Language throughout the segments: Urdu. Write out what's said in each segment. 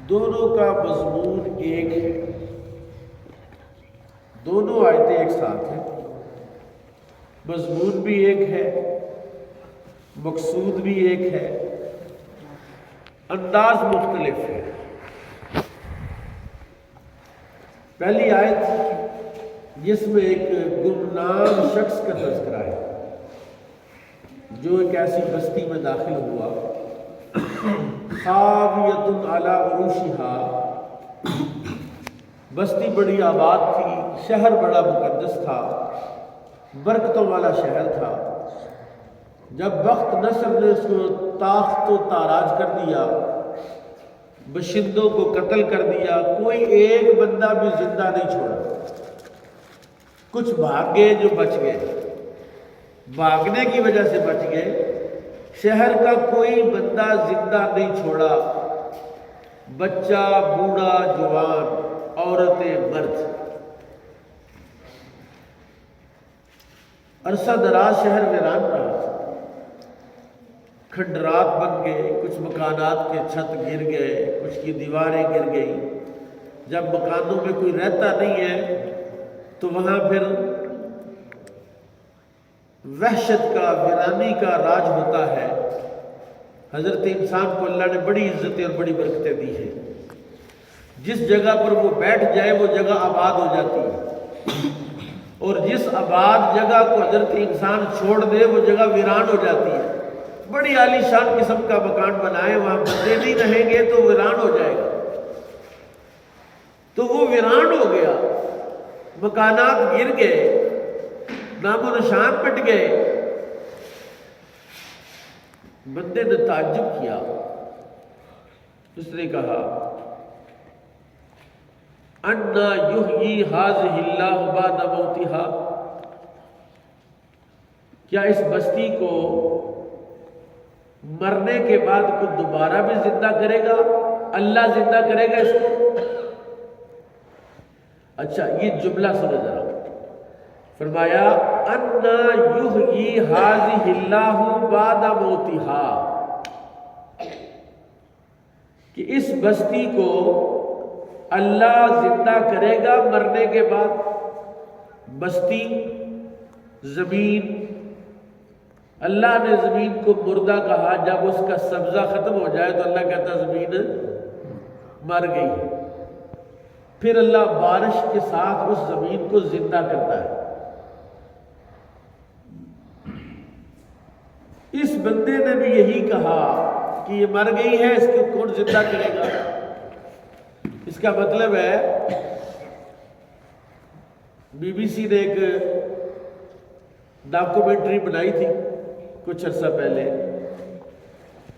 دونوں کا مضمون ایک ہے، دونوں آیتیں ایک ساتھ ہیں، مضمون بھی ایک ہے، مقصود بھی ایک ہے، انداز مختلف ہے۔ پہلی آیت جس میں ایک گمنام شخص کا تذکرہ ہے جو ایک ایسی بستی میں داخل ہوا، خاویۃ علی عروشہا، بستی بڑی آباد تھی، شہر بڑا مقدس تھا، برکتوں والا شہر تھا۔ جب وقت نصر نے اس کو تاخت و تاراج کر دیا، باشندوں کو قتل کر دیا، کوئی ایک بندہ بھی زندہ نہیں چھوڑا۔ کچھ بھاگ گئے جو بچ گئے، بھاگنے کی وجہ سے بچ گئے، شہر کا کوئی بندہ زندہ نہیں چھوڑا، بچہ، بوڑھا، جوان، عورتیں، مرد۔ عرصہ دراز شہر ویران رہا، کھنڈرات بن گئے، کچھ مکانات کے چھت گر گئے، کچھ کی دیواریں گر گئیں۔ جب مکانوں میں کوئی رہتا نہیں ہے تو وہاں پھر وحشت کا، ویرانی کا راج ہوتا ہے۔ حضرت انسان کو اللہ نے بڑی عزتیں اور بڑی برکتیں دی ہیں، جس جگہ پر وہ بیٹھ جائے وہ جگہ آباد ہو جاتی ہے، اور جس آباد جگہ کو حضرت انسان چھوڑ دے وہ جگہ ویران ہو جاتی ہے۔ بڑی عالی شان قسم کا مکان بنائے، وہاں بندے نہیں رہیں گے تو ویران ہو جائے گا، تو وہ ویران ہو گیا، مکانات گر گئے، نام و نشان مٹ گئے۔ بندے نے تعجب کیا، اس نے کہا انا یحیی ھذہ اللہ بعد موتھا، کیا اس بستی کو مرنے کے بعد کوئی دوبارہ بھی زندہ کرے گا؟ اللہ زندہ کرے گا اس کو؟ اچھا یہ جملہ سنو ذرا، فرمایا انا یحیی ھذہ اللہ بعد موتھا، کہ اس بستی کو اللہ زندہ کرے گا مرنے کے بعد۔ بستی، زمین، اللہ نے زمین کو مردہ کہا، جب اس کا سبزہ ختم ہو جائے تو اللہ کہتا زمین مر گئی، پھر اللہ بارش کے ساتھ اس زمین کو زندہ کرتا ہے۔ اس بندے نے بھی یہی کہا کہ یہ مر گئی ہے، اس کو کون زندہ کرے گا؟ اس کا مطلب ہے بی بی سی نے ایک ڈاکومنٹری بنائی تھی کچھ عرصہ پہلے،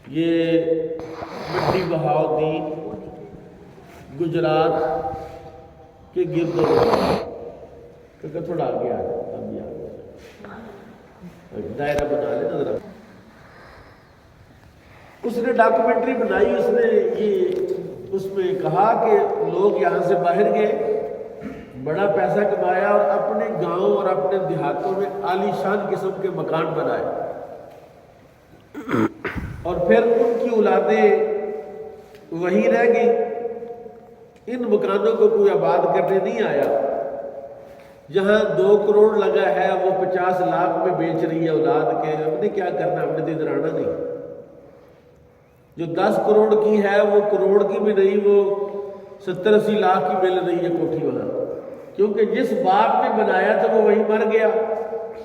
یہ منڈی بہاؤدین گجرات کے گرد و کہ تھوڑا آگے آ جائے، ابھی آ گیا، دائرہ بنا لے نا ذرا۔ اس نے ڈاکومنٹری بنائی، اس نے یہ اس میں کہا کہ لوگ یہاں سے باہر گئے، بڑا پیسہ کمایا اور اپنے گاؤں اور اپنے دیہاتوں میں عالی شان قسم کے مکان بنائے، اور پھر ان کی اولادیں وہیں رہ گئی، ان مکانوں کو کوئی آباد کرنے نہیں آیا۔ جہاں 2 کروڑ لگا ہے وہ 50 لاکھ میں بیچ رہی ہے اولاد کے، ہم نے کیا کرنا، ہم نے تو ادھر آنا نہیں۔ جو 10 کروڑ کی ہے وہ کروڑ کی بھی نہیں، وہ 70-80 لاکھ کی مل رہی ہے کوٹھی وہاں، کیونکہ جس باپ نے بنایا تھا وہ وہی مر گیا،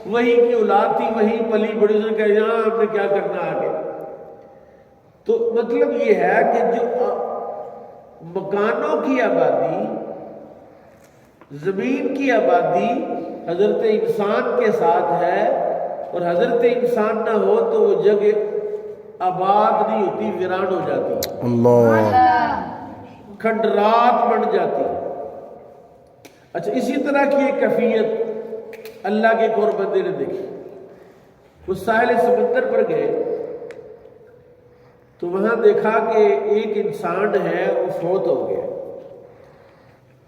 وہی کی اولاد تھی، وہی پلی بڑی، اس نے کہا یہاں ہم نے کیا کرنا آگے۔ تو مطلب یہ ہے کہ جو مکانوں کی آبادی، زمین کی آبادی حضرت انسان کے ساتھ ہے، اور حضرت انسان نہ ہو تو وہ جگہ آباد نہیں ہوتی، ویران ہو جاتی، اللہ کھنڈرات بن جاتی۔ اچھا اسی طرح کی ایک کیفیت اللہ کے ایک اور بندے نے دیکھی، وہ ساحل سمندر پر گئے تو وہاں دیکھا کہ ایک انسان ہے وہ فوت ہو گیا،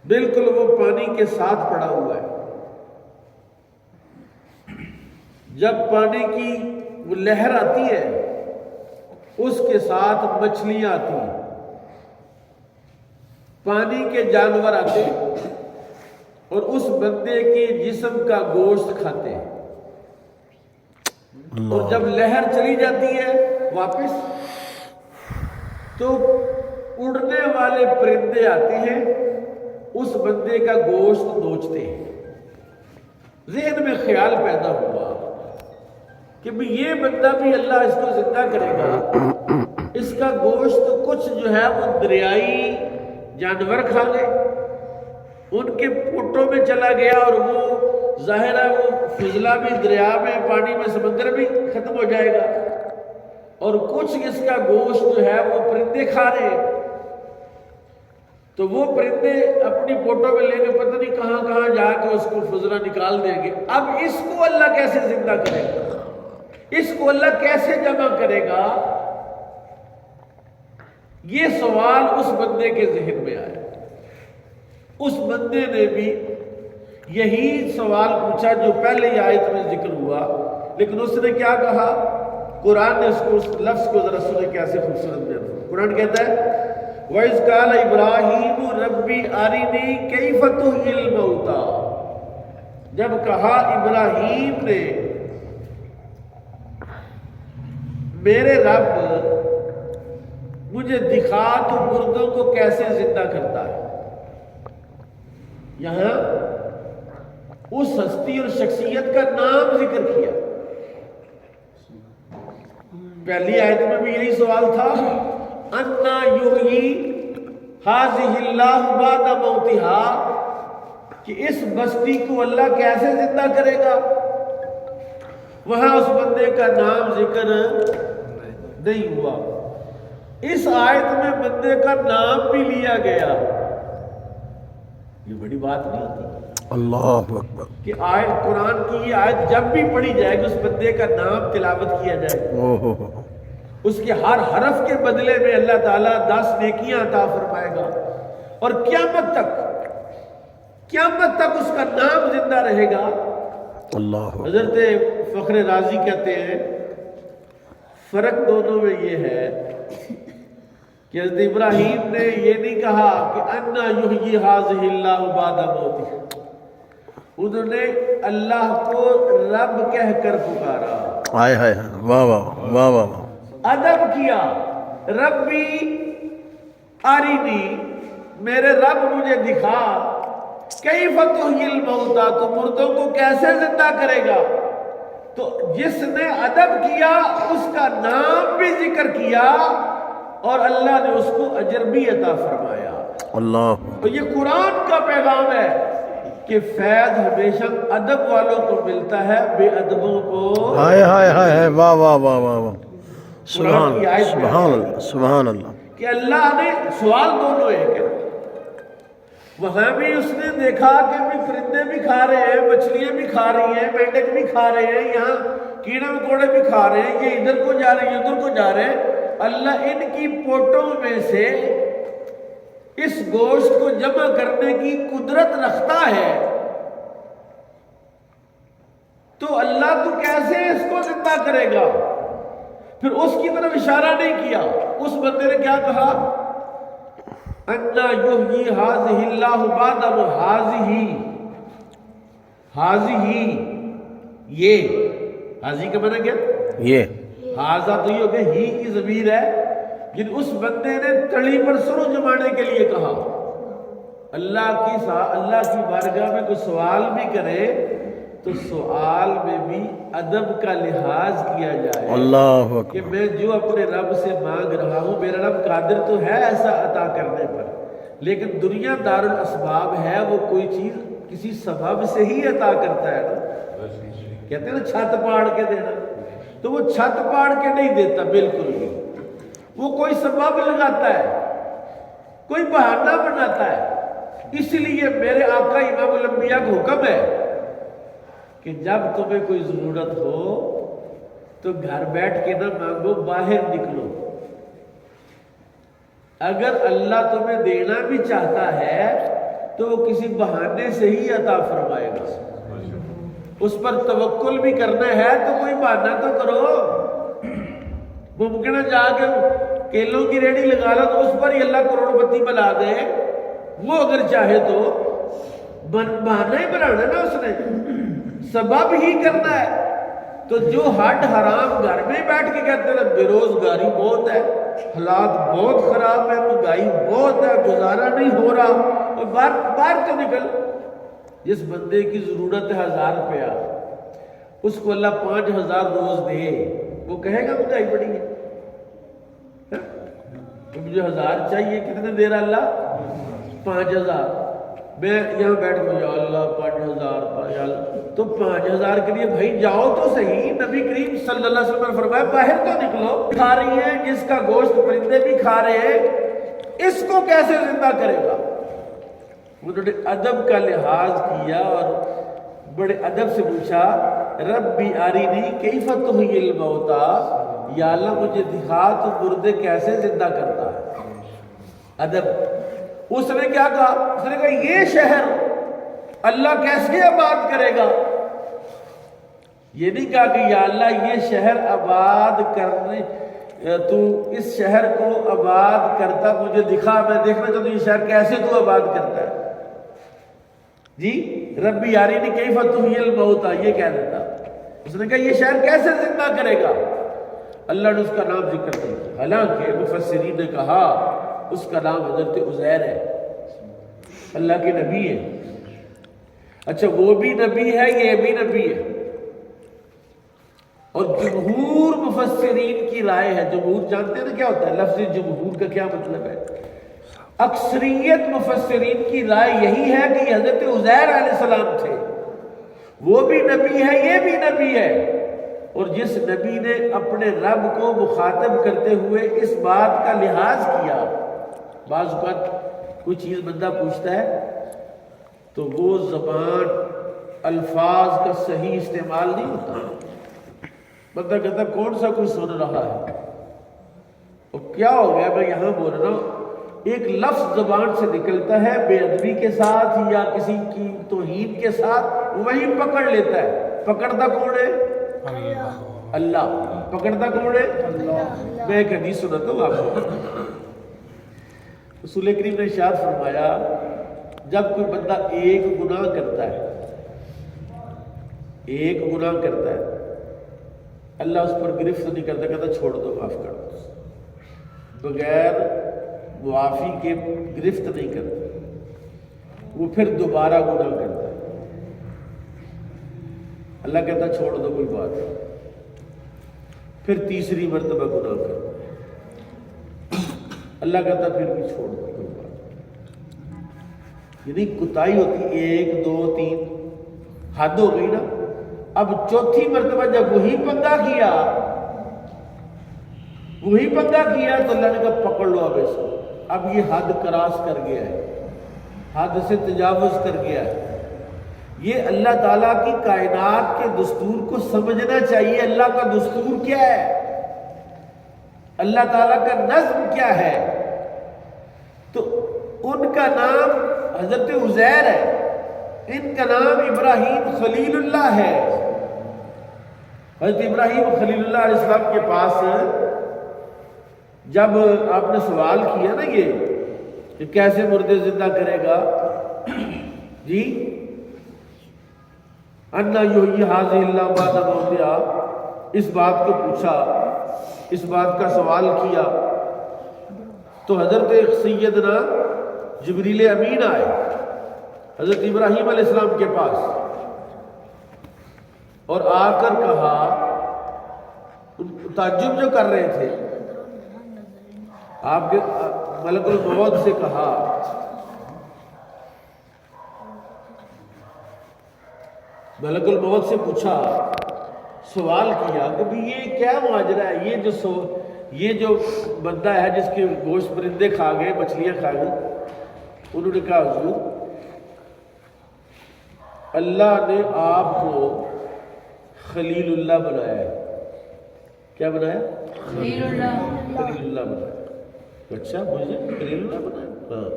بالکل وہ پانی کے ساتھ پڑا ہوا ہے۔ جب پانی کی وہ لہر آتی ہے اس کے ساتھ مچھلیاں آتی ہیں، پانی کے جانور آتے اور اس بندے کے جسم کا گوشت کھاتے ہیں، اور جب لہر چلی جاتی ہے واپس تو اڑنے والے پرندے آتے ہیں، اس بندے کا گوشت نوچتے ہیں۔ ذہن میں خیال پیدا ہوا کہ یہ بندہ بھی اللہ اس کو زندہ کرے گا، اس کا گوشت کچھ جو ہے وہ دریائی جانور کھا لے، ان کے پوٹوں میں چلا گیا اور وہ ظاہر ہے وہ فضلہ بھی دریا میں، پانی میں، سمندر بھی ختم ہو جائے گا، اور کچھ اس کا گوشت جو ہے وہ پرندے کھا رہے ہیں، تو وہ پرندے اپنی پوٹوں میں لے کے پتہ نہیں کہاں کہاں جا کے اس کو فضلہ نکال دیں گے۔ اب اس کو اللہ کیسے زندہ کرے گا، اس کو اللہ کیسے جمع کرے گا، یہ سوال اس بندے کے ذہن میں آیا۔ اس بندے نے بھی یہی سوال پوچھا جو پہلے ہی آیت میں ذکر ہوا، لیکن اس نے کیا کہا؟ قرآن نے اس لفظ کو ذرا سنے کیسے خوبصورت بیان۔ قرآن کہتا ہے وَإِذْ قَالَ إِبْرَاهِيمُ رَبِّ أَرِنِي كَيْفَ تُحْيِي الْمَوْتَى، جب کہا ابراہیم نے میرے رب مجھے دکھا تو مردوں کو کیسے زندہ کرتا ہے۔ یہاں اس ہستی اور شخصیت کا نام ذکر کیا۔ پہلی آیت میں بھی یہی سوال تھا، اَنَّا یُحْیِی هَذِهِ اللَّهُ بَعْدَ مَوْتِهَا، کہ اس بستی کو اللہ کیسے زندہ کرے گا۔ وہاں اس بندے کا نام ذکر نہیں ہوا۔ اس آیت میں بندے کا نام بھی لیا گیا، یہ بڑی بات نہیں ہوتی؟ اللہ اکبر، کہ آیت قرآن کی یہ آیت جب بھی پڑھی جائے گی اس بندے کا نام تلاوت کیا جائے گا، اس کے ہر حرف کے بدلے میں اللہ تعالیٰ 10 نیکیاں عطا فرمائے گا، اور قیامت تک اس کا نام زندہ رہے گا۔ اللہ حضرت فخر رازی کہتے ہیں فرق دونوں میں یہ ہے کہ حضرت ابراہیم نے یہ نہیں کہا کہ اَنَّا یُحْیِی هَذِهِ اللَّهُ بَعْدَ مَوْتِهَا، انہوں نے اللہ کو رب کہہ کر پکارا، ہائے ہائے، واہ واہ واہ واہ، ادب کیا، ربی ارینی، میرے رب مجھے دکھا، کیف تحیی الموتیٰ، تو مردوں کو کیسے زندہ کرے گا۔ تو جس نے ادب کیا اس کا نام بھی ذکر کیا اور اللہ نے اس کو اجر بھی عطا فرمایا۔ اللہ، تو یہ قرآن کا پیغام ہے کہ فیض ہمیشہ ادب والوں کو ملتا ہے، بے ادبوں کو۔ ہائے ہائے ہائے، واہ واہ واہ واہ واہ، سبحان سبحان اللہ سبحان اللہ۔ کہ اللہ نے سوال دونوں ایک ہے، وہاں بھی اس نے دیکھا کہ بھی پرندے بھی کھا رہے ہیں، مچھلیاں بھی کھا رہی ہیں، مینڈک بھی کھا رہے ہیں، یہاں کیڑے مکوڑے بھی کھا رہے ہیں، یہ ادھر کو جا رہے ہیں ادھر کو جا رہے ہیں۔ اللہ ان کی پوٹوں میں سے اس گوشت کو جمع کرنے کی قدرت رکھتا ہے، تو اللہ تو کیسے اس کو زندہ کرے گا۔ پھر اس کی طرف اشارہ نہیں کیا، اس بندے نے کیا کہا، اَنَّا یُحْیِی هَذِهِ اللَّهُ بَعْدَ هَذِهِ، یہ حاضی کا معنی کیا؟ یہ حاضہ تو یہ ہو گیا، ہی کی ضمیر ہے، جن اس بندے نے تڑی پر سرو جمانے کے لیے کہا۔ اللہ کی بارگاہ میں کوئی سوال بھی کرے تو سوال میں بھی ادب کا لحاظ کیا جائے، اللہ اکبر، کہ میں جو اپنے رب سے مانگ رہا ہوں، میرا رب قادر تو ہے ایسا عطا کرنے پر، لیکن دنیا دار الاسباب ہے، وہ کوئی چیز کسی سبب سے ہی عطا کرتا ہے نا۔ کہتے ہیں نا چھت پاڑ کے دینا، تو وہ چھت پاڑ کے نہیں دیتا، بالکل بھی وہ کوئی سبب لگاتا ہے، کوئی بہانہ بناتا ہے۔ اس لیے میرے آقا امام الانبیاء کا حکم ہے کہ جب تمہیں کوئی ضرورت ہو تو گھر بیٹھ کے نہ مانگو، باہر نکلو۔ اگر اللہ تمہیں دینا بھی چاہتا ہے تو وہ کسی بہانے سے ہی عطا فرمائے گا، اس پر توکل بھی کرنا ہے تو کوئی بہانہ تو کرو۔ ممکن ہے جا کے کیلوں کی ریڑھی لگا لو تو اس پر ہی اللہ کروڑ پتی بنا دے، وہ اگر چاہے تو بہانا ہی بنانا نا، اس نے سبب ہی کرنا ہے۔ تو جو ہڈ حرام گھر میں بیٹھ کے کہتے ہیں بے روزگاری بہت ہے، حالات بہت خراب ہے، مہنگائی بہت ہے، گزارا نہیں ہو رہا، اور باہر تو نکل۔ جس بندے کی ضرورت ہے 1000 روپیہ، اس کو اللہ 5000 روز دے، وہ کہے گا مہنگائی بڑی ہے؟ مجھے 1000 چاہیے، کتنے دے رہا اللہ؟ 5000۔ میں یہاں بیٹھ گیا، یا اللہ 5000 تو 5000 کے لیے بھائی جاؤ تو صحیح۔ نبی کریم صلی اللہ علیہ وسلم نے فرمایا باہر تو نکلو۔ کھا رہی ہیں جس کا گوشت پرندے بھی کھا رہے ہیں، اس کو کیسے زندہ کرے گا؟ انہوں نے ادب کا لحاظ کیا اور بڑے ادب سے پوچھا، ربی ارینی کیف تحیی الموتی، یا اللہ مجھے دکھا تو مردے کیسے زندہ کرتا ہے۔ ادب۔ اس نے کیا کہا؟ اس نے کہا یہ شہر اللہ کیسے آباد کرے گا؟ یہ نہیں کہا کہ یا اللہ یہ شہر آباد کرنے، تو اس شہر کو آباد کرتا مجھے دکھا، میں دیکھنا چاہتا ہوں یہ شہر کیسے تو آباد کرتا ہے۔ جی ربی ارینی کیف تحیی الموتی، یہ کہہ دیتا۔ اس نے کہا یہ شہر کیسے زندہ کرے گا؟ اللہ نے اس کا نام ذکر کیا، حالانکہ مفسرین نے کہا اس کا نام حضرت عزیر ہے، اللہ کے نبی ہے۔ اچھا وہ بھی نبی ہے، یہ بھی نبی ہے، اور جمہور مفسرین کی رائے ہے، جمہور جانتے ہیں نا کیا ہوتا ہے؟ لفظ جمہور کا کیا مطلب ہے؟ اکثریت مفسرین کی رائے یہی ہے کہ حضرت عزیر علیہ السلام تھے، وہ بھی نبی ہے، یہ بھی نبی ہے۔ اور جس نبی نے اپنے رب کو مخاطب کرتے ہوئے اس بات کا لحاظ کیا، بعض اوقات کوئی چیز بندہ پوچھتا ہے تو وہ زبان الفاظ کا صحیح استعمال نہیں ہوتا، بندہ کہتا کون سا کوئی سن رہا ہے، اور کیا ہو گیا میں یہاں بول رہا ہوں، ایک لفظ زبان سے نکلتا ہے بے ادبی کے ساتھ یا کسی کی توہین کے ساتھ، وہی پکڑ لیتا ہے۔ پکڑتا کون ہے؟ اللہ۔ پکڑتا کون ہے؟ میں ایک حدیث سناتا ہوں آپ کو۔ رسول کریم نے ارشاد فرمایا جب کوئی بندہ ایک گناہ کرتا ہے، ایک گناہ کرتا ہے، اللہ اس پر گرفت نہیں کرتا، کہتا چھوڑ دو، معاف کر دو، بغیر معافی کے گرفت نہیں کرتا، وہ پھر دوبارہ گناہ کرتا ہے، اللہ کہتا چھوڑ دو کوئی بات نہیں، پھر تیسری مرتبہ گناہ کرتا ہے، اللہ کہتا پھر بھی چھوڑ دو کوئی بات نہیں۔ یعنی کوتاہی ہوتی 1 2 3، حد ہو گئی نا۔ اب چوتھی مرتبہ جب وہی پنگا کیا تو اللہ نے کہا پکڑ لو اب اس کو، اب یہ حد کراس کر گیا ہے، حد سے تجاوز کر گیا ہے۔ یہ اللہ تعالیٰ کی کائنات کے دستور کو سمجھنا چاہیے۔ اللہ کا دستور کیا ہے؟ اللہ تعالیٰ کا نظم کیا ہے؟ تو ان کا نام حضرت عزیر ہے، ان کا نام ابراہیم خلیل اللہ ہے۔ حضرت ابراہیم خلیل اللہ علیہ السلام کے پاس جب آپ نے سوال کیا نا یہ کہ کیسے مردے زندہ کرے گا، جی انا یحیی ھذہ اللہ بعد موتہا، اس بات کو پوچھا، اس بات کا سوال کیا، تو حضرت سیدنا جبریل امین آئے حضرت ابراہیم علیہ السلام کے پاس اور آ کر کہا، تعجب جو کر رہے تھے، آپ کے ملک الموت سے کہا ملک الموت سے پوچھا، سوال کیا کہ بھی یہ کیا ماجرا ہے، یہ جو بندہ ہے جس کے گوشت پرندے کھا گئے، مچھلیاں کھا گئی۔ انہوں نے کہا حضور اللہ نے آپ کو خلیل اللہ بنایا ہے۔ کیا بنایا؟ خلیل اللہ بنایا۔ اچھا مجھے خلیل اللہ بنایا؟ ہاں،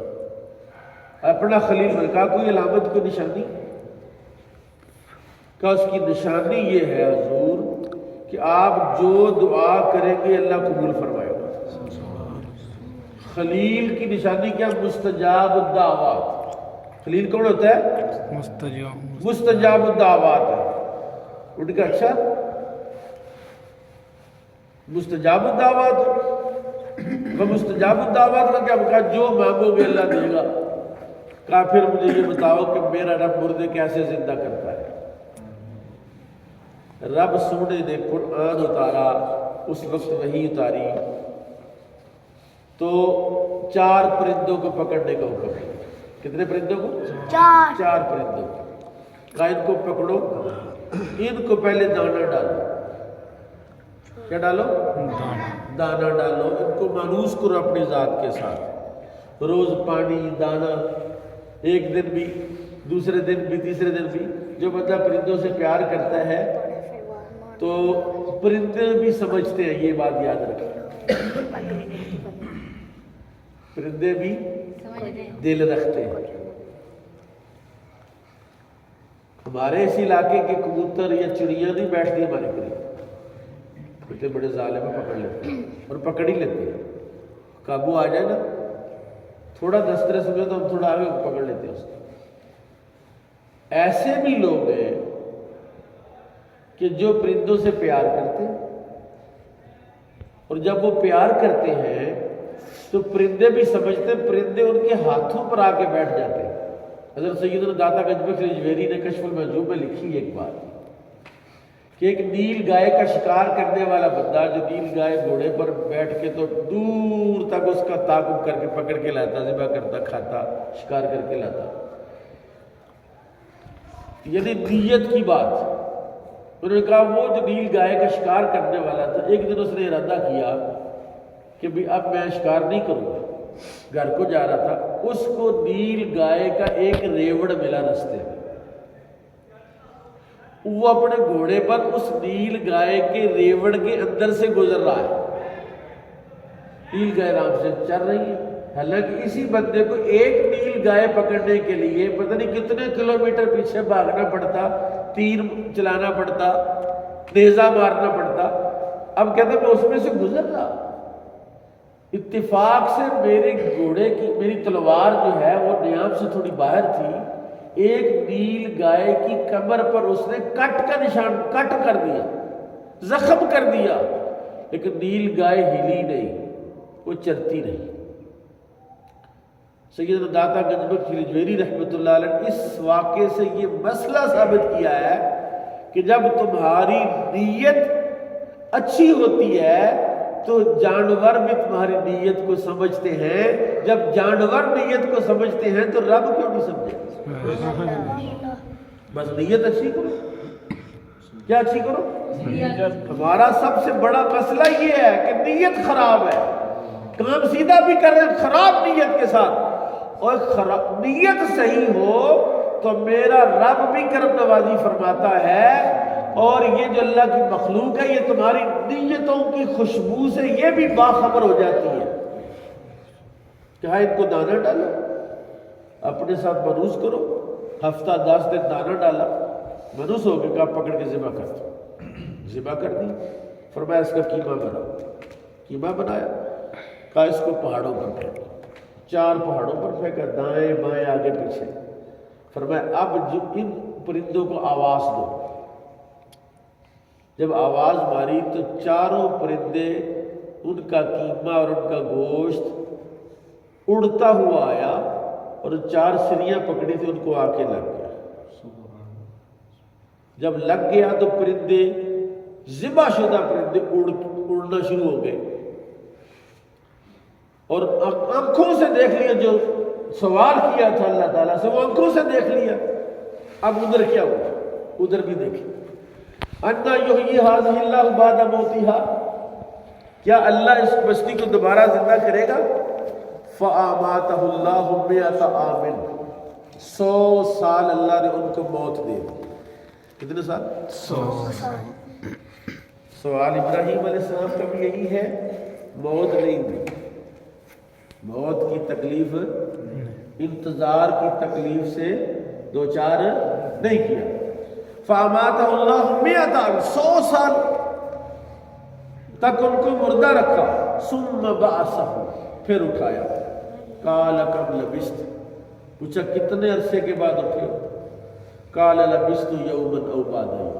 اپنا خلیل بنا۔ کہا کوئی علامت کوئی نشانی؟ کہ اس کی نشانی یہ ہے حضور کہ آپ جو دعا کریں گے اللہ قبول فرمائے گا۔ خلیل کی نشانی کیا؟ مستجاب الدعوات. خلیل کون ہوتا ہے؟ مستجاب الدعوات ہے. ان کا اچھا مستجاب الدعوات، وہ مستجاب الدعوات کا کیا کہا؟ جو مانگو گے اللہ دے گا. کہا پھر مجھے یہ بتاؤ کہ میرا رب مردے کیسے زندہ کرتا ہے؟ رب سونے نے قرآن اتارا، اس وقت وحی اتاری تو 4 پرندوں کو پکڑنے کا حکم ہے. کتنے پرندوں کو؟ 4 پرندوں کو. کہا ان کو پکڑو، ان کو پہلے دانا ڈالو. کیا ڈالو؟ دانا ڈالو. ان کو مانوس کرو اپنی ذات کے ساتھ. روز پانی دانا، ایک دن بھی، دوسرے دن بھی، تیسرے دن بھی. جو بندہ پرندوں سے پیار کرتا ہے تو پرندے بھی سمجھتے ہیں، یہ بات یاد رکھیں. پرندے بھی دل رکھتے ہیں. ہمارے اس علاقے کے کبوتر یا چڑیاں نہیں بیٹھتی ہمارے قریب، اتنے بڑے ظالم میں پکڑ لیتے ہیں اور پکڑ ہی لیتے ہیں. قابو آ جائے نا، تھوڑا دسترس میں تو ہم تھوڑا آگے پکڑ لیتے ہیں اس کو. ایسے بھی لوگ ہیں کہ جو پرندوں سے پیار کرتے ہیں، اور جب وہ پیار کرتے ہیں تو پرندے بھی سمجھتے ہیں، پرندے ان کے ہاتھوں پر آ کے بیٹھ جاتے ہیں. حضرت سیدنا داتا گنج بخش رجویری نے کشف المحجوب میں لکھی ایک بات کہ ایک نیل گائے کا شکار کرنے والا بندہ، جو نیل گائے گھوڑے پر بیٹھ کے تو دور تک اس کا تعاقب کر کے پکڑ کے لاتا، ذبح کرتا، کھاتا، شکار کر کے لاتا. یعنی نیت کی بات. انہوں نے کہا وہ جو نیل گائے کا شکار کرنے والا تھا، ایک دن اس نے ارادہ کیا کہ بھی اب میں شکار نہیں کروں گا. گھر کو جا رہا تھا، اس کو نیل گائے کا ایک ریوڑ ملا رستے میں. وہ اپنے گھوڑے پر اس نیل گائے کے ریوڑ کے اندر سے گزر رہا ہے. نیل گائے آرام سے چل رہی ہے. حالانکہ اسی بندے کو ایک نیل گائے پکڑنے کے لیے پتہ نہیں کتنے کلومیٹر پیچھے بھاگنا پڑتا، تیر چلانا پڑتا، نیزہ مارنا پڑتا. اب کہتا میں اس میں سے گزر رہا. اتفاق سے میرے گھوڑے کی، میری تلوار جو ہے وہ نیام سے تھوڑی باہر تھی. ایک نیل گائے کی کمر پر اس نے کٹ کا نشان، کٹ کر دیا، زخم کر دیا. لیکن نیل گائے ہلی نہیں، وہ چلتی نہیں. سیدنا داتا گنج بخش رجویری رحمۃ اللہ علیہ اس واقعے سے یہ مسئلہ ثابت کیا ہے کہ جب تمہاری نیت اچھی ہوتی ہے تو جانور بھی تمہاری نیت کو سمجھتے ہیں. جب جانور نیت کو سمجھتے ہیں تو رب کیوں نہیں سمجھے؟ بس نیت اچھی کرو. کیا اچھی کرو؟ ہمارا سب سے بڑا مسئلہ یہ ہے کہ نیت خراب ہے. کام سیدھا بھی کر رہے ہیں خراب نیت کے ساتھ. اور نیت صحیح ہو تو میرا رب بھی کرم نوازی فرماتا ہے. اور یہ جو اللہ کی مخلوق ہے یہ تمہاری نیتوں کی خوشبو سے یہ بھی باخبر ہو جاتی ہے. کیا ان کو دانا ڈالو، اپنے ساتھ منوس کرو. ہفتہ 10 دن دانا ڈالا، منوس ہو کے کہا پکڑ کے ذبح کر دو. ذبح کر دی. فرمایا اس کا قیمہ بناؤ. قیمہ بنایا. کہا اس کو پہاڑوں پر پھینکو. 4 پہاڑوں پر پھینکا، دائیں بائیں آگے پیچھے. فرمایا اب جو ان پرندوں کو آواز دو. جب آواز ماری تو 4 پرندے، ان کا قیمہ اور ان کا گوشت اڑتا ہوا آیا اور 4 سریاں پکڑی تھی ان کو آ کے لگ گیا. جب لگ گیا تو پرندے، ذبح شدہ پرندے اڑنا شروع ہو گئے. اور آنکھوں سے دیکھ لیا، جو سوال کیا تھا اللہ تعالیٰ سے وہ آنکھوں سے دیکھ لیا. اب ادھر کیا ہوا؟ ادھر بھی دیکھیں. انا یحیی ھذہ اللہ بعد موتھا، کیا اللہ اس بستی کو دوبارہ زندہ کرے گا؟ فاماتہ اللہ 100 عام، 100 سال اللہ نے ان کو موت دے دی. کتنے سال؟ 100 سال. سوال ابراہیم علیہ السلام کا بھی یہی ہے، موت نہیں دی. موت کی تکلیف، انتظار کی تکلیف سے دوچار نہیں کیا. فاماتہ اللہ 100 عام، 100 سال تک ان کو مردہ رکھا. ثم بعثہ، پھر اٹھایا. قال کم لبثت, پوچھا کتنے عرصے کے بعد اٹھے ہو؟ قال لبثت یوما او بعض یوم,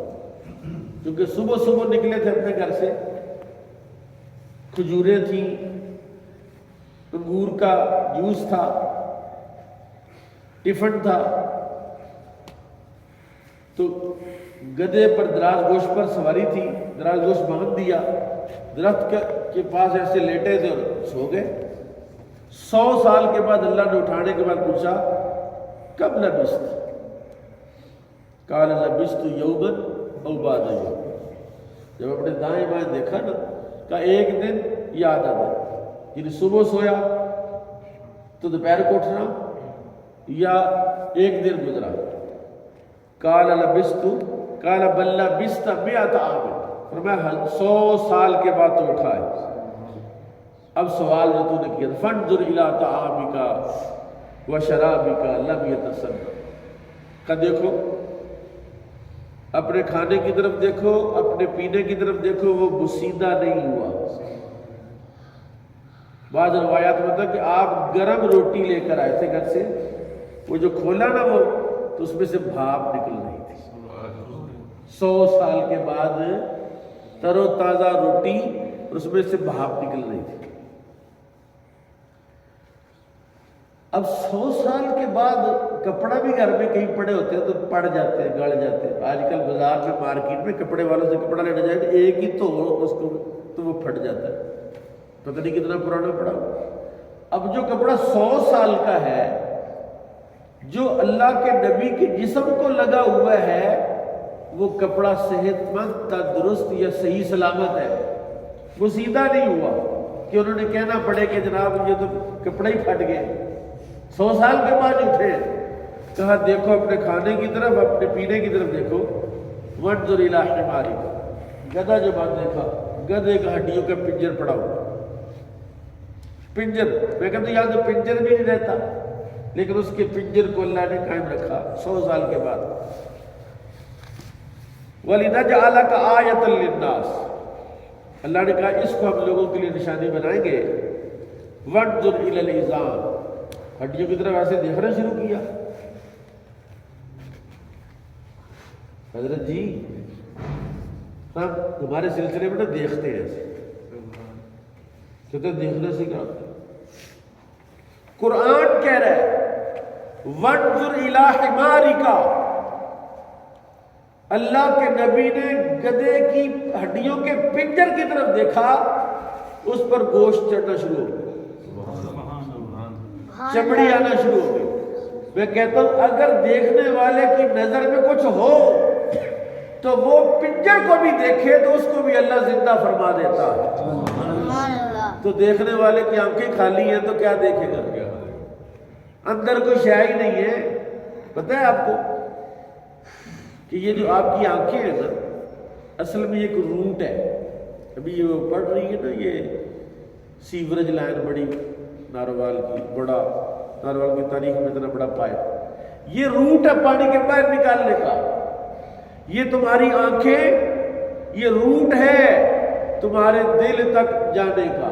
کیونکہ صبح صبح نکلے تھے اپنے گھر سے, کھجوریں تھیں, انگور کا جوس تھا, ٹفن تھا, تو گدھے پر دراز گوشت پر سواری تھی, دراز گوشت باندھ دیا, درخت کے پاس ایسے لیٹے تھے اور سو گئے. 100 سال کے بعد اللہ نے اٹھانے کے بعد پوچھا کب لبثت؟ قال لبثت یوما او بعض یوم. جب اپنے دائیں بائیں دیکھا نا, کہا ایک دن یا آدھا دن, یعنی صبح سویا تو دوپہر کو اٹھنا یا ایک دن گزرا. قال لبثت, قال بل لبثت 100 عام, فرمایا 100 سال کے بعد تو اٹھا ہے. اب سوال جو تو نے کیا, فانظر الی طعامک و شرابک لم یتصنع, کہ دیکھو اپنے کھانے کی طرف دیکھو, اپنے پینے کی طرف دیکھو, وہ بسیدہ نہیں ہوا. بعض روایات میں ہوتا کہ آپ گرم روٹی لے کر آئے تھے گھر سے, وہ جو کھولا نا وہ, تو اس میں سے بھاپ نکل رہی تھی. 100 سال کے بعد تر و تازہ روٹی, اس میں سے بھاپ نکل رہی تھی. اب 100 سال کے بعد کپڑا بھی گھر میں کہیں پڑے ہوتے ہیں تو پڑ جاتے ہیں, گڑ جاتے ہیں. آج کل بازار میں مارکیٹ میں کپڑے والوں سے کپڑا لینا جائے تو ایک ہی تو اس کو تو وہ پھٹ جاتا ہے, پتہ نہیں کتنا پرانا پڑا. اب جو کپڑا 100 سال کا ہے, جو اللہ کے نبی کے جسم کو لگا ہوا ہے, وہ کپڑا صحت مند, تندرست یا صحیح سلامت ہے, وہ سیدھا نہیں ہوا کہ انہوں نے کہنا پڑے کہ جناب یہ تو کپڑے ہی پھٹ گئے. 100 سال کے بعد اٹھے, کہا دیکھو اپنے کھانے کی طرف, اپنے پینے کی طرف دیکھو. وانظر الی حمارک, گدھا جو بات دیکھا, گدھے کا ہڈیوں کا پنجر پڑا ہوا. پنجر, میں کہتا ہوں یہاں تو پنجر بھی نہیں رہتا, لیکن اس کے پنجر کو اللہ نے قائم رکھا 100 سال کے بعد. وَلِنَجْعَلَكَ آیَةً لِلنَّاسِ, اللہ نے کہا اس کو ہم لوگوں کے لیے نشانی بنائیں گے. وَانظُرْ إِلَى الْعِظَامِ, ہڈیوں کی طرف ایسے دیکھنا شروع کیا. حضرت جی ہم ہمارے سلسلے میں نا دیکھتے ہیں ایسے, کہتے دیکھنے سے کیا ہوتا ہے. قرآن کہہ رہا ہے وَانظُرْ إِلَىٰ حِمَارِكَ, اللہ کے نبی نے گدھے کی ہڈیوں کے پنجر کی طرف دیکھا, اس پر گوشت چڑھنا شروع ہو گیا, چمڑی آنا شروع ہو گئی. میں کہتا ہوں اگر دیکھنے والے کی نظر میں کچھ ہو تو وہ پنجر کو بھی دیکھے تو اس کو بھی اللہ زندہ فرما دیتا ہے. تو دیکھنے والے کی آنکھیں خالی ہیں تو کیا دیکھے گا, اندر کوئی شے ہی نہیں ہے. پتہ ہے آپ کو کہ یہ جو آپ کی آنکھیں ہیں نا, اصل میں ایک روٹ ہے. ابھی یہ پڑھ رہی ہے نا, یہ سیوریج لائن بڑی ناروال کی, بڑا ناروال کی تاریخ میں اتنا بڑا پائپ, یہ روٹ ہے پانی کے باہر نکالنے کا. یہ تمہاری آنکھیں, یہ روٹ ہے تمہارے دل تک جانے کا.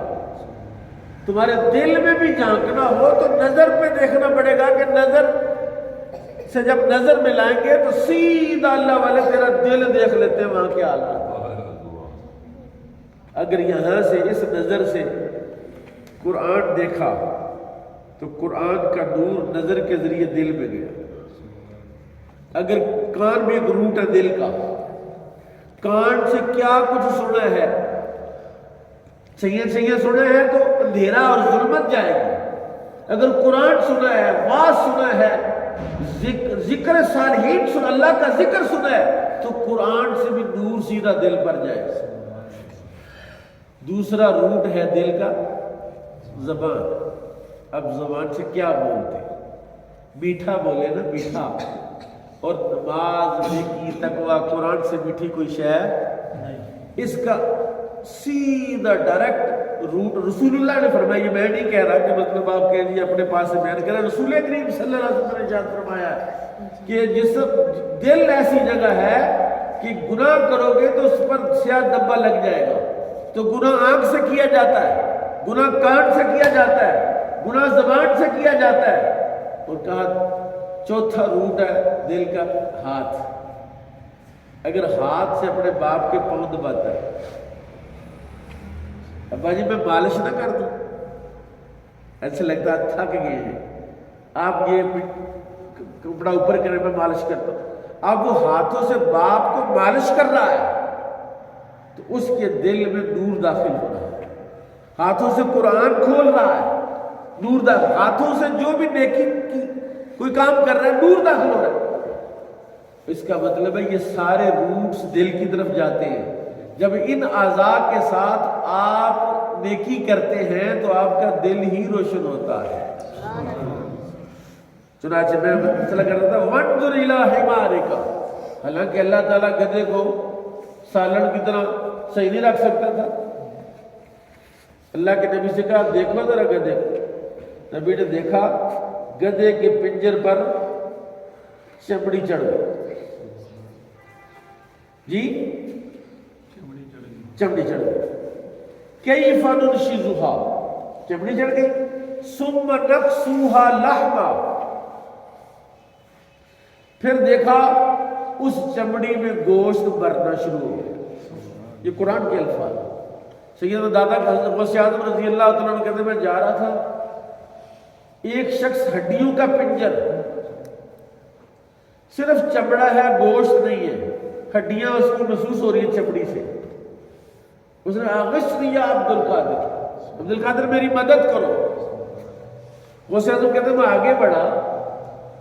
تمہارے دل میں بھی جھانکنا ہو تو نظر پہ دیکھنا پڑے گا, کہ نظر سے جب نظر میں لائیں گے تو سیدھا اللہ والے تیرا دل دیکھ لیتے ہیں وہاں کیا حالات. اگر یہاں سے اس نظر سے قرآن دیکھا تو قرآن کا نور نظر کے ذریعے دل میں گیا. اگر کان بھی ایک روٹ ہے دل کا, کان سے کیا کچھ سنا ہے, چہیے سنے ہیں تو اندھیرا اور ظلمت جائے گی. اگر قرآن سنا ہے, واز سنا ہے, ذکر صالحین سنا, اللہ کا ذکر سنا ہے, تو قرآن سے بھی نور سیدھا دل پر جائے گا. دوسرا روٹ ہے دل کا زبان. اب زبان سے کیا بولتے, میٹھا بولے نا, میٹھا. اور نماز, نیکی, تقوی, قرآن سے میٹھی کوئی شے نہیں. اس کا سیدھا ڈائریکٹ روٹ رسول اللہ نے فرمایا. یہ میں نہیں کہہ رہا کہ مطلب آپ کہہ لیجیے اپنے پاس سے بیان کریں, رسول کریم صلی اللہ علیہ وسلم نے ارشاد فرمایا کہ جسم دل ایسی جگہ ہے کہ گناہ کرو گے تو اس پر سیاہ دبا لگ جائے گا. تو گناہ آنکھ سے کیا جاتا ہے, گناہ کان سے کیا جاتا ہے، گناہ زبان سے کیا جاتا ہے، اور کہا چوتھا روٹ ہے دل کا ہاتھ۔ اگر ہاتھ سے اپنے باپ کے پاؤں دباتا ہے، ابا جی میں مالش نہ کر دوں، ایسے لگتا ہے تھک گئے ہیں آپ، یہ کپڑا اوپر کرے میں مالش کرتا ہوں، اب وہ ہاتھوں سے باپ کو مالش کر رہا ہے تو اس کے دل میں نور داخل ہو رہا ہے، ہاتھوں سے قرآن کھول رہا ہے، نور داخل، ہاتھوں سے جو بھی نیکی کی کوئی کام کر رہا ہے نور داخل ہو رہا ہے۔ اس کا مطلب ہے یہ سارے روٹس دل کی طرف جاتے ہیں۔ جب ان اعضاء کے ساتھ آپ نیکی کرتے ہیں تو آپ کا دل ہی روشن ہوتا ہے۔ چنانچہ میں مسئلہ کر رہا تھا وَانْظُرْ إِلَىٰ حِمَارِكَ، حالانکہ اللہ تعالیٰ گدھے کو سالن کی طرح صحیح نہیں رکھ سکتا تھا۔ اللہ کے نبی سے کہا دیکھو ذرا گدھے کو، نبی نے دیکھا گدھے کے پنجر پر چمڑی چڑھ گئی، جی چمڑی چڑھ گئی، کیف ننشزها، چمڑی چڑھ گئی، ثم نکسوها لحما، پھر دیکھا اس چمڑی میں گوشت بھرنا شروع ہو گیا۔ یہ قرآن کے الفاظ۔ سیدنا دادا حضرت غوث اعظم رضی اللہ تعالیٰ عنہ کہتے ہیں میں جا رہا تھا، ایک شخص ہڈیوں کا پنجر، صرف چمڑا ہے گوشت نہیں ہے، ہڈیاں اس کی محسوس ہو رہی ہیں چمڑی سے۔ اس نے اغثنی یا عبد القادر میری مدد کرو۔ غوث اعظم کہتے ہیں میں آگے بڑھا،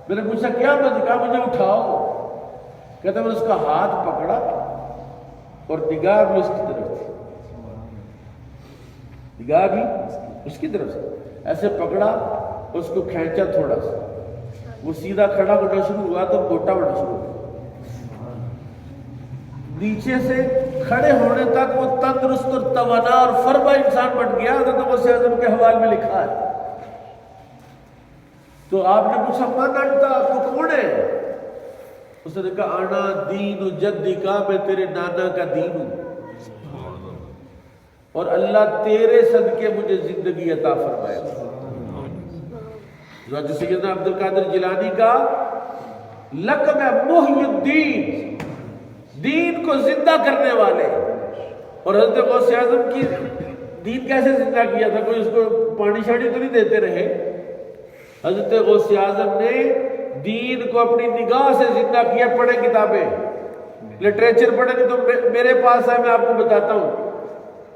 میں نے پوچھا کیا مدد، کہا مجھے اٹھاؤ۔ کہتا میں نے اس کا ہاتھ پکڑا اور نگاہ بھی اس کی طرف تھی، نگاہ بھی اس کی طرف سے، ایسے پکڑا اس کو کھینچا تھوڑا سا، وہ سیدھا کھڑا ہونا شروع ہوا تو موٹا ہونا شروع ہوا، نیچے سے کھڑے ہونے تک وہ تندرست اور توانا اور فربا انسان بن گیا۔ حضرت غوث اعظم کے حوالے میں لکھا ہے۔ تو آپ نے پوچھا من انتا، تو کون ہے؟ اس نے کہا انا دین جدی کا، میں تیرے نانا کا دین ہوں، اور اللہ تیرے صدقے مجھے زندگی عطا فرمائے۔ جو سیدنا عبد القادر جیلانی کا لقب ہے محی الدین، دین کو زندہ کرنے والے۔ اور حضرت غوث اعظم کی دین کیسے زندہ کیا تھا؟ کوئی اس کو پانی شانی تو نہیں دیتے رہے۔ حضرت غوث اعظم نے دین کو اپنی نگاہ سے زندہ کیا۔ پڑھیں کتابیں، لٹریچر پڑھیں نہیں تو میرے پاس ہے، میں آپ کو بتاتا ہوں۔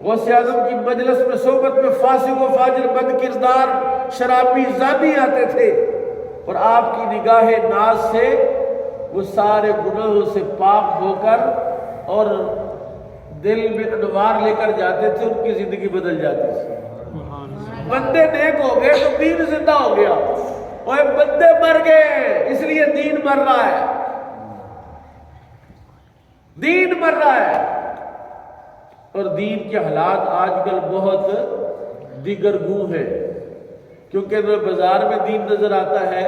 غوث اعظم کی مجلس میں صحبت میں فاسق و فاجر، بد کردار، شرابی، زانی آتے تھے، اور آپ کی نگاہ ناز سے وہ سارے گناہوں سے پاک ہو کر اور دل میں انوار لے کر جاتے تھے، ان کی زندگی بدل جاتی تھی۔ بندے نیک ہو گئے تو دین زندہ ہو گیا، اور بندے مر گئے اس لیے دین مر رہا ہے، دین مر رہا ہے۔ اور دین کے حالات آج کل بہت دیگر گوں ہیں، کیونکہ نہ بازار میں دین نظر آتا ہے،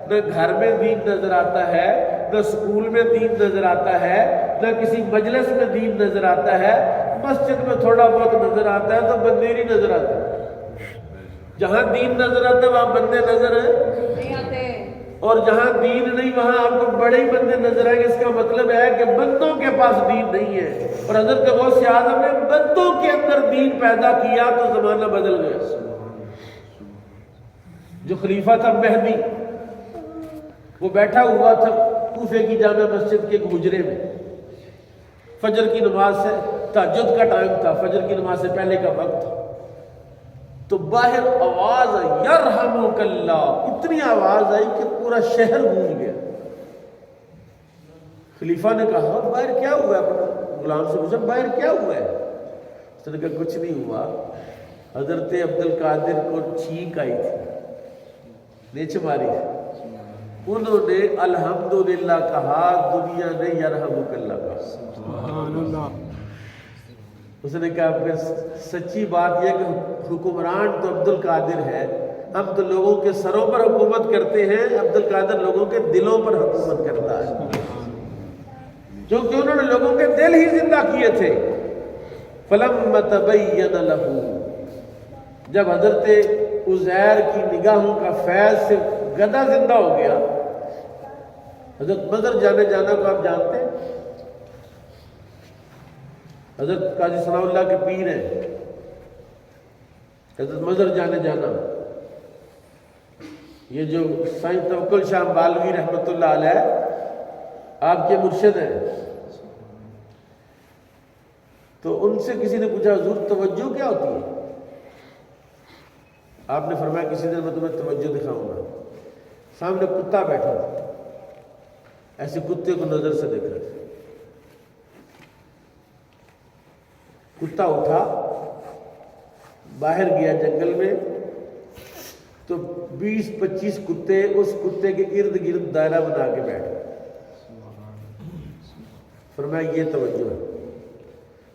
نہ گھر میں دین نظر آتا ہے، نہ سکول میں دین نظر آتا ہے، نہ کسی مجلس میں دین نظر آتا ہے۔ مسجد میں تھوڑا بہت نظر آتا ہے تو بندے نظر آتا ہے۔ جہاں دین نظر آتا ہے وہاں بندے نظر نہیں آتے، اور جہاں دین نہیں وہاں آپ کو بڑے ہی بندے نظر آئیں گے۔ اس کا مطلب ہے کہ بندوں کے پاس دین نہیں ہے، اور حضرت غوث اعظم نے بندوں کے اندر دین پیدا کیا تو زمانہ بدل گیا۔ جو خلیفہ تھا مہدی، وہ بیٹھا ہوا تھا کوفے کی جامع مسجد کے ایک حجرے میں، فجر کی نماز سے، تہجد کا ٹائم تھا، فجر کی نماز سے پہلے کا وقت تھا، تو باہر آواز آئی یرحمک اللہ، اتنی آواز آئی کہ پورا شہر گونج گیا۔ خلیفہ نے کہا باہر کیا ہوا ہے؟ اپنے غلام سے پوچھا باہر کیا ہوا ہے؟ اس نے کہا کچھ نہیں ہوا، حضرت عبد القادر کو چھینک آئی تھی، نیچے ماری تھی، انہوں نے الحمدللہ کہا، دنیا نے یرحمک اللہ کہا۔ سبحان اللہ۔ اس نے کہا پھر سچی بات یہ کہ حکمران تو عبد القادر ہے، ہم تو لوگوں کے سروں پر حکومت کرتے ہیں، عبد القادر لوگوں کے دلوں پر حکومت کرتا ہے، کیونکہ انہوں نے لوگوں کے دل ہی زندہ کیے تھے۔ فَلَمَّ تَبَيَّنَ لَهُ، جب حضرت عزیر کی نگاہوں کا فیض سے گدھا زندہ ہو گیا، حضرت مظہر جانے جانا کو آپ جانتے ہیں، حضرت قاضی ثناء اللہ کے پیر ہیں حضرت مظہر جانے جانا، یہ جو سائنس توکل شاہ بالوی رحمۃ اللہ علیہ آپ کے مرشد ہیں۔ تو ان سے کسی نے پوچھا حضور توجہ کیا ہوتی ہے؟ آپ نے فرمایا کسی دن میں تمہیں توجہ دکھاؤں گا۔ سامنے کتا بیٹھا تھا، ایسے کتے کو نظر سے دیکھا، کتا اٹھا باہر گیا جنگل میں، تو 20-25 کتے اس کتے کے ارد گرد دائرہ بنا کے بیٹھ گئے۔ فرمایا یہ توجہ ہے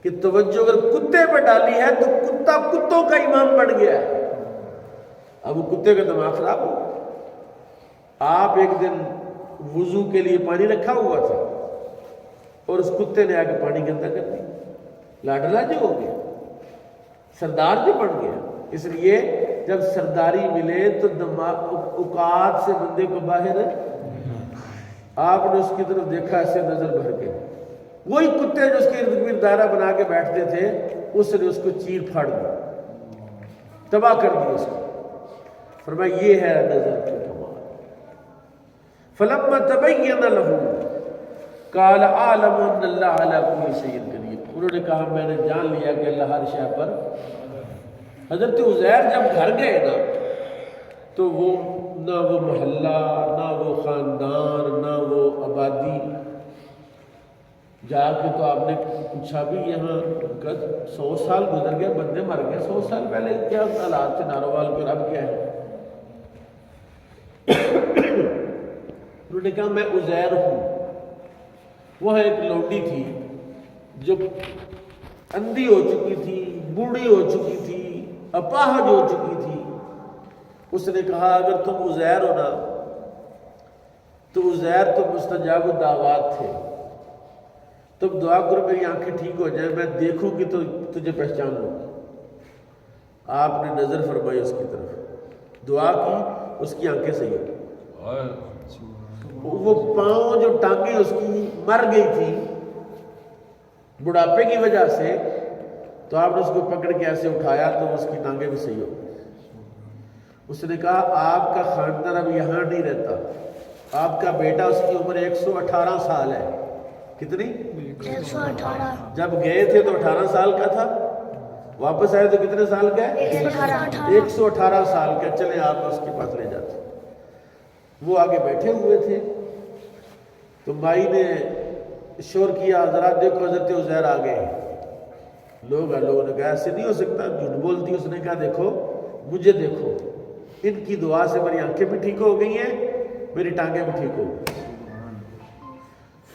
کہ توجہ اگر کتے پہ ڈالی ہے تو کتا کتوں کا امام بن گیا ہے۔ اب وہ کتے کا دماغ خراب ہو، آپ ایک دن وضو کے لیے پانی رکھا ہوا تھا اور اس کتے نے آ کے پانی گندا کر دیا، لاڈلا جو ہو گیا، سردار جو بن گیا۔ اس لیے جب سرداری ملے تو دماغ اوقات سے بندے کو باہر ہے۔ آپ نے اس کی طرف دیکھا، ایسے نظر بھر کے، وہی کتے جو اس کے ارد گرد دائرہ بنا کے بیٹھتے تھے، اس نے اس کو چیر پھاڑ دیا، تباہ کر دیا اس کو۔ فرمایا یہ ہے نظر کی کمال۔ فلما تبین له قال اعلم ان اللہ علی کل شیء قدیر۔ انہوں نے کہا میں نے جان لیا کہ اللہ ہر شے پر۔ حضرت عزیر جب گھر گئے نا، تو وہ نہ وہ محلہ، نہ وہ خاندان، نہ وہ آبادی، جا کے تو آپ نے پوچھا بھی یہاں 100 سال گزر گئے، بندے مر گئے، 100 سال پہلے کیا حالات تھے ناروال کے، اب کیا ہے؟ انہوں نے کہا میں عزیر ہوں۔ وہاں ایک لوڈی تھی جو اندھی ہو چکی تھی، بوڑھی ہو چکی تھی، اپاہج ہو چکی تھی۔ اس نے کہا اگر تم عزیر ہو نا تو عزیر تو مستجاب الدعوات تھے، تم دعا کرو میری آنکھیں ٹھیک ہو جائیں، میں دیکھوں گی تو تجھے پہچان لوں گی۔ آپ نے نظر فرمائی اس کی طرف، دعا کی، اس کی آنکھیں صحیح ہو۔ وہ پاؤں جو ٹانگیں اس کی مر گئی تھی بڑھاپے کی وجہ سے، تو آپ نے اس کو پکڑ کے ایسے اٹھایا تو اس کی ٹانگیں بھی صحیح ہو۔ اس نے کہا آپ کا خاندان اب یہاں نہیں رہتا، آپ کا بیٹا، اس کی عمر 118 سال ہے۔ کتنی؟ 118۔ جب گئے تھے تو 18 سال کا تھا، واپس آئے تو کتنے سال کا ہے؟ 118 سال کا۔ چلیں آپ اس کے پاس لے جاتے۔ وہ آگے بیٹھے ہوئے تھے تو مائی نے شور کیا حضرات دیکھو حضرت عزیر آ گئے ہیں۔ لوگوں نے کہا ایسے نہیں ہو سکتا، جھوٹ بولتی۔ اس نے کہا دیکھو مجھے دیکھو، ان کی دعا سے میری آنکھیں بھی ٹھیک ہو گئی ہیں، میری ٹانگیں بھی ٹھیک ہو گئی۔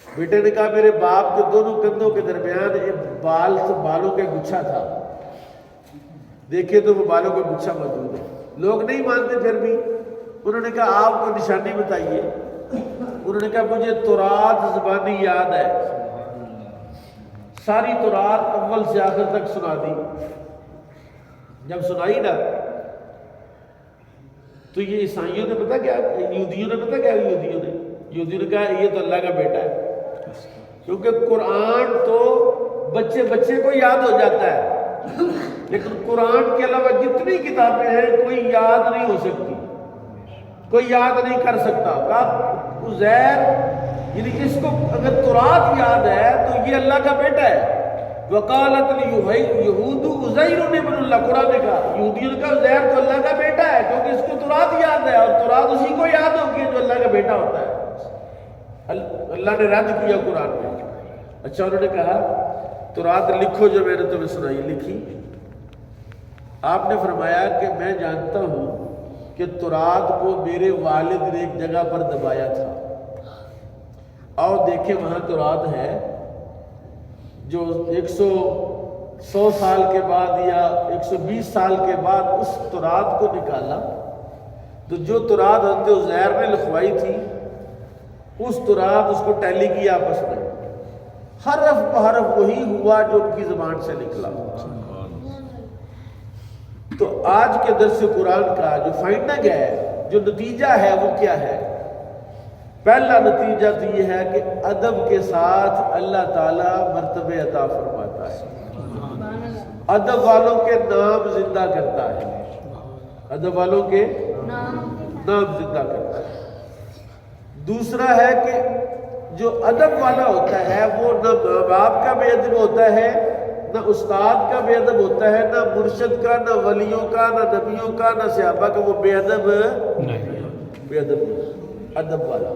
بیٹے نے کہا میرے باپ کے دونوں کندھوں کے درمیان ایک بالوں کا گچھا تھا، دیکھے تو وہ بالوں کا گچھا موجود ہے۔ لوگ نہیں مانتے پھر بھی۔ انہوں نے کہا آپ کو نشانی بتائیے۔ انہوں نے کہا مجھے تورات زبانی یاد ہے، ساری تورات اول سے آخر تک سنا دی۔ جب سنائی نا تو یہ عیسائیوں نے پتہ کیا، یہودیوں نے پتہ کیا، یہودیوں نے کہا یہ تو اللہ کا بیٹا ہے، کیونکہ قرآن تو بچے کو یاد ہو جاتا ہے، لیکن قرآن کے علاوہ جتنی کتابیں ہیں کوئی یاد نہیں ہو سکتی، کوئی یاد نہیں کر سکتا۔ کہا عزیر یعنی اس کو اگر تورات یاد ہے تو یہ اللہ کا بیٹا ہے۔ وقالت الیہود عزیر ابن اللہ، قرآن نے کہا، یہودیوں نے کہا عزیر تو اللہ کا بیٹا ہے کیونکہ اس کو تورات یاد ہے، اور تورات اسی کو یاد ہوگی جو اللہ کا بیٹا ہوتا ہے۔ اللہ نے رد کیا قرآن میں۔ اچھا انہوں نے کہا تورات لکھو جو میں نے تمہیں سنائی، لکھی۔ آپ نے فرمایا کہ میں جانتا ہوں کہ تورات کو میرے والد نے ایک جگہ پر دبایا تھا، آؤ دیکھیں وہاں تورات ہے جو 100 سال کے بعد یا 120 سال کے بعد اس تورات کو نکالا، تو جو تورات حضرت عزیر نے لکھوائی تھی اس تورات اس کو ٹیلی کیا آپس میں، حرف بحرف وہی ہوا جو ان کی زبان سے نکلا۔ تو آج کے درس قرآن کا جو فائنڈنگ ہے، جو نتیجہ ہے، وہ کیا ہے؟ پہلا نتیجہ تو یہ ہے کہ ادب کے ساتھ اللہ تعالیٰ مرتبے عطا فرماتا ہے، ادب والوں کے نام زندہ کرتا ہے، ادب والوں کے نام زندہ کرتا ہے۔ دوسرا ہے کہ جو ادب والا ہوتا ہے وہ نہ ماں باپ کا بے ادب ہوتا ہے، نہ استاد کا بے ادب ہوتا ہے، نہ مرشد کا، نہ ولیوں کا، نہ نبیوں کا، نہ صحابہ کا، وہ بے ادب ادب والا۔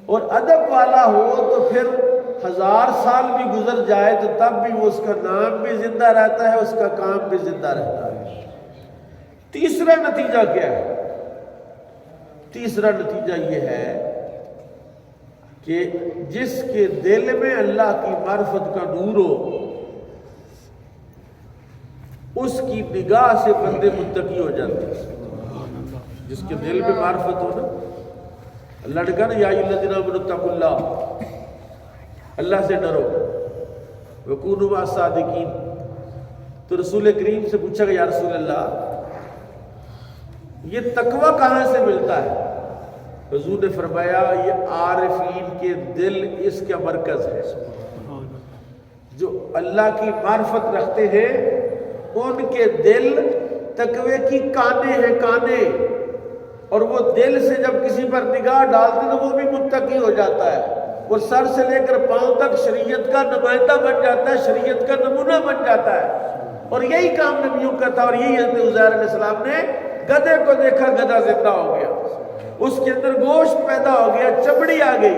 اور ادب والا ہو تو پھر 1000 سال بھی گزر جائے تو تب بھی وہ اس کا نام بھی زندہ رہتا ہے، اس کا کام بھی زندہ رہتا ہے۔ تیسرا نتیجہ کیا ہے؟ تیسرا نتیجہ یہ ہے کہ جس کے دل میں اللہ کی معرفت کا نور ہو، اس کی نگاہ سے بندے متقی ہو جاتے ہیں۔ جس کے دل میں معرفت ہو نا، اللہ نے کہا نا یا ایھا الذین آمنوا اتقوا اللہ، اللہ سے ڈرو، وکونوا مع الصادقین۔ تو رسول کریم سے پوچھا کہ یا رسول اللہ یہ تقوی کہاں سے ملتا ہے؟ حضور نے فرمایا یہ عارفین کے دل اس کا مرکز ہے، جو اللہ کی معرفت رکھتے ہیں ان کے دل تقوی کی کانے ہیں، کانے، اور وہ دل سے جب کسی پر نگاہ ڈالتے تو وہ بھی متقی ہو جاتا ہے، وہ سر سے لے کر پاؤں تک شریعت کا نمائندہ بن جاتا ہے، شریعت کا نمونہ بن جاتا ہے۔ اور یہی کام نبیوں کا تھا، اور یہی حضرت عزیر علیہ السلام نے گدھے کو دیکھا، گدھا زندہ ہو گیا، اس کے اندر گوشت پیدا ہو گیا، چمڑی آ گئی،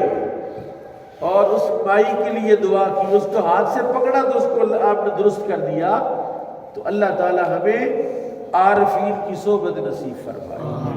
اور اس مائی کے لیے دعا کی، اس کو ہاتھ سے پکڑا تو اس کو آپ نے درست کر دیا۔ تو اللہ تعالی ہمیں عارفین کی صحبت نصیب فرمائے۔